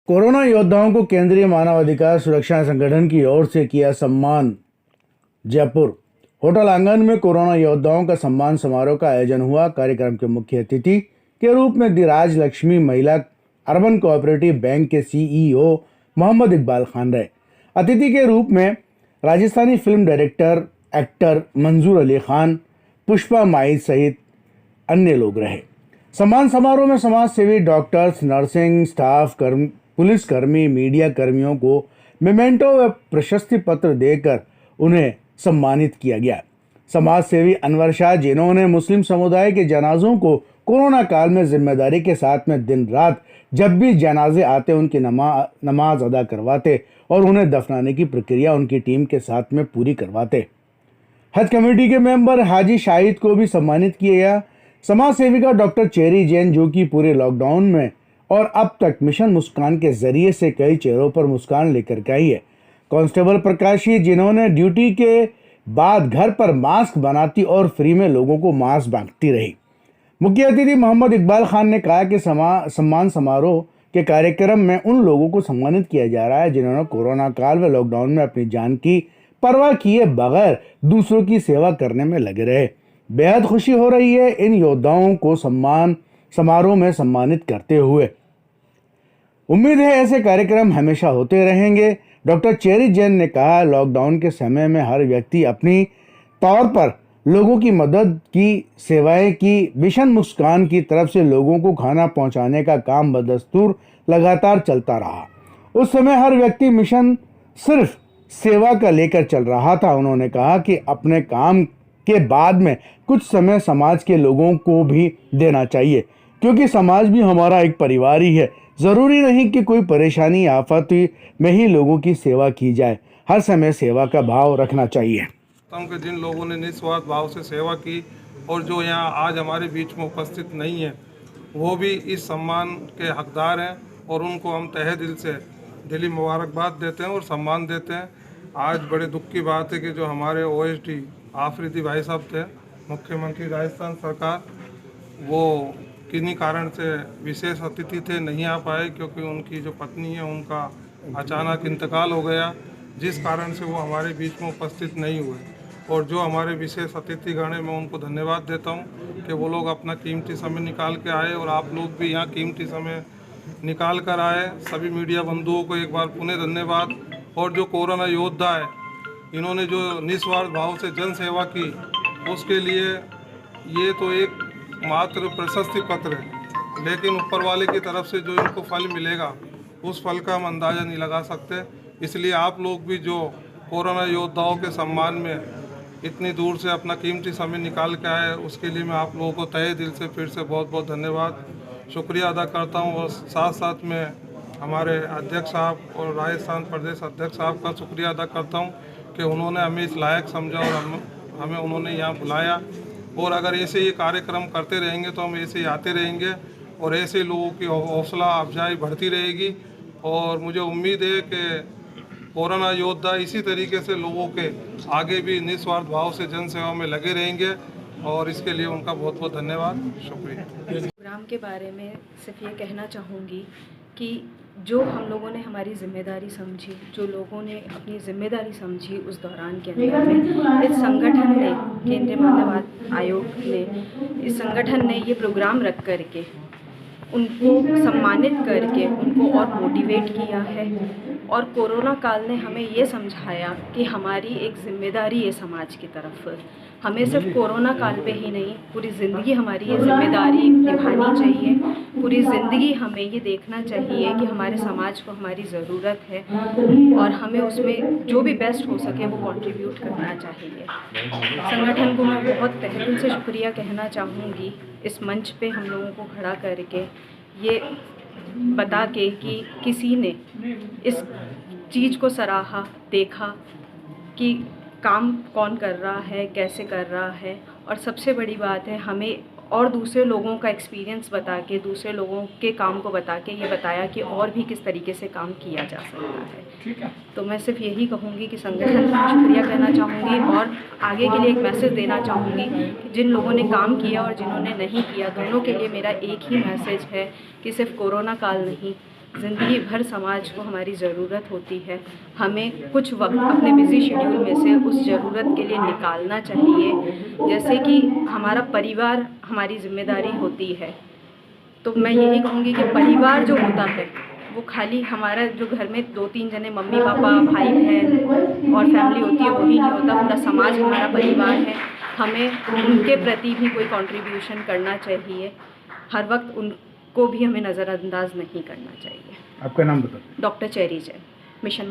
Corona योद्धाओं को केंद्रीय मानवाधिकार सुरक्षा संगठन की ओर से किया सम्मान। जयपुर होटल आंगन में कोरोना योद्धाओं का सम्मान समारोह का आयोजन हुआ। कार्यक्रम के मुख्य अतिथि के रूप में दी राज लक्ष्मी महिला अर्बन कोऑपरेटिव बैंक के सीईओ मोहम्मद इकबाल खान रहे। अतिथि के रूप में राजस्थानी फिल्म डायरेक्टर एक्टर मंजूर अली खान, पुष्पा माई सहित अन्य लोग रहे। सम्मान समारोह में समाज सेवी, डॉक्टर्स, नर्सिंग स्टाफ, पुलिसकर्मी, मीडिया कर्मियों को मेमेंटो व प्रशस्ति पत्र देकर उन्हें सम्मानित किया गया। समाज सेवी अनवर शाह, जिन्होंने मुस्लिम समुदाय के जनाजों को कोरोना काल में जिम्मेदारी के साथ में दिन रात जब भी जनाजे आते उनकी नमाज अदा करवाते और उन्हें दफनाने की प्रक्रिया उनकी टीम के साथ में पूरी करवाते। हज कमेटी के मेंबर हाजी शाहिद को भी सम्मानित किया गया। समाज सेविका डॉक्टर चेरी जैन, जो कि पूरे लॉकडाउन में और अब तक मिशन मुस्कान के जरिए से कई चेहरों पर मुस्कान लेकर के आई है। कांस्टेबल प्रकाशी, जिन्होंने ड्यूटी के बाद घर पर मास्क बनाती और फ्री में लोगों को मास्क बांटती रही। मुख्य अतिथि मोहम्मद इकबाल खान ने कहा कि सम्मान समारोह के कार्यक्रम में उन लोगों को सम्मानित किया जा रहा है जिन्होंने कोरोना काल व लॉकडाउन में अपनी जान की परवाह किए बगैर दूसरों की सेवा करने में लगे रहे। बेहद खुशी हो रही है इन योद्धाओं को सम्मान समारोह में सम्मानित करते हुए। उम्मीद है ऐसे कार्यक्रम हमेशा होते रहेंगे। डॉक्टर चेरी जैन ने कहा, लॉकडाउन के समय में हर व्यक्ति अपनी तौर पर लोगों की मदद की, सेवाएं की। मिशन मुस्कान की तरफ से लोगों को खाना पहुंचाने का काम बदस्तूर लगातार चलता रहा। उस समय हर व्यक्ति मिशन सिर्फ सेवा का लेकर चल रहा था। उन्होंने कहा कि अपने काम के बाद में कुछ समय समाज के लोगों को भी देना चाहिए, क्योंकि समाज भी हमारा एक परिवार ही है। ज़रूरी नहीं कि कोई परेशानी आफत में ही लोगों की सेवा की जाए, हर समय सेवा का भाव रखना चाहिए। कि जिन लोगों ने निस्वार्थ भाव से सेवा की और जो यहाँ आज हमारे बीच में उपस्थित नहीं है, वो भी इस सम्मान के हकदार हैं और उनको हम तहे दिल से दिली मुबारकबाद देते हैं और सम्मान देते हैं। आज बड़े दुख की बात है कि जो हमारे ओएसडी आफरीदी भाई साहब थे, मुख्यमंत्री राजस्थान सरकार, वो किन्हीं कारण से विशेष अतिथि थे, नहीं आ पाए क्योंकि उनकी जो पत्नी है उनका अचानक इंतकाल हो गया, जिस कारण से वो हमारे बीच में उपस्थित नहीं हुए। और जो हमारे विशेष अतिथिगण हैं, मैं उनको धन्यवाद देता हूँ कि वो लोग अपना कीमती समय निकाल के आए और आप लोग भी यहाँ कीमती समय निकाल कर आए। सभी मीडिया बंधुओं को एक बार पुनः धन्यवाद। और जो कोरोना योद्धा है, इन्होंने जो निस्वार्थ भाव से जन सेवा की, उसके लिए ये तो एक मात्र प्रशस्ति पत्र है, लेकिन ऊपर वाले की तरफ से जो इनको फल मिलेगा उस फल का हम अंदाज़ा नहीं लगा सकते। इसलिए आप लोग भी जो कोरोना योद्धाओं के सम्मान में इतनी दूर से अपना कीमती समय निकाल के आए, उसके लिए मैं आप लोगों को तहे दिल से फिर से बहुत बहुत धन्यवाद, शुक्रिया अदा करता हूँ। और साथ साथ में हमारे अध्यक्ष साहब और राजस्थान प्रदेश अध्यक्ष साहब का शुक्रिया अदा करता हूँ कि उन्होंने हमें इस लायक समझा और हमें उन्होंने यहाँ बुलाया। और अगर ऐसे ये कार्यक्रम करते रहेंगे तो हम ऐसे ही आते रहेंगे और ऐसे लोगों की हौसला अफजाई बढ़ती रहेगी। और मुझे उम्मीद है कि कोरोना योद्धा इसी तरीके से लोगों के आगे भी निस्वार्थ भाव से जन सेवा में लगे रहेंगे और इसके लिए उनका बहुत बहुत धन्यवाद, शुक्रिया। प्रोग्राम के बारे में सिर्फ ये कहना चाहूँगी कि जो हम लोगों ने हमारी जिम्मेदारी समझी, जो लोगों ने अपनी जिम्मेदारी समझी उस दौरान के अंदर में इस संगठन ने, केंद्रीय मानव आयोग ने, इस संगठन ने ये प्रोग्राम रख करके उनको सम्मानित करके उनको और मोटिवेट किया है। और कोरोना काल ने हमें ये समझाया कि हमारी एक जिम्मेदारी है समाज की तरफ। हमें सिर्फ कोरोना काल पे ही नहीं, पूरी ज़िंदगी हमारी ये जिम्मेदारी निभानी चाहिए। पूरी ज़िंदगी हमें ये देखना चाहिए कि हमारे समाज को हमारी ज़रूरत है और हमें उसमें जो भी बेस्ट हो सके वो कंट्रीब्यूट करना चाहिए। संगठन को मैं बहुत तहे दिल से शुक्रिया कहना चाहूँगी, इस मंच पे हम लोगों को खड़ा करके ये बता के कि किसी ने इस चीज़ को सराहा, देखा कि काम कौन कर रहा है, कैसे कर रहा है। और सबसे बड़ी बात है, हमें और दूसरे लोगों का एक्सपीरियंस बता के, दूसरे लोगों के काम को बता के ये बताया कि और भी किस तरीके से काम किया जा सकता है। ठीक है, तो मैं सिर्फ यही कहूँगी कि संगठन का शुक्रिया कहना चाहूँगी और आगे के लिए एक मैसेज देना चाहूँगी कि जिन लोगों ने काम किया और जिन्होंने नहीं किया, दोनों के लिए मेरा एक ही मैसेज है कि सिर्फ कोरोना काल नहीं, ज़िंदगी भर समाज को हमारी ज़रूरत होती है। हमें कुछ वक्त अपने बिज़ी शेड्यूल में से उस ज़रूरत के लिए निकालना चाहिए। जैसे कि हमारा परिवार हमारी ज़िम्मेदारी होती है, तो मैं यही कहूँगी कि परिवार जो होता है वो खाली हमारा जो घर में 2-3 जने मम्मी पापा भाई बहन और फैमिली होती है वही नहीं होता, पूरा समाज हमारा परिवार है। हमें उनके प्रति भी कोई कंट्रीब्यूशन करना चाहिए। हर वक्त उनको भी हमें नज़रअंदाज नहीं करना चाहिए। आपका नाम बताओ। Doctor cherry Jain, mission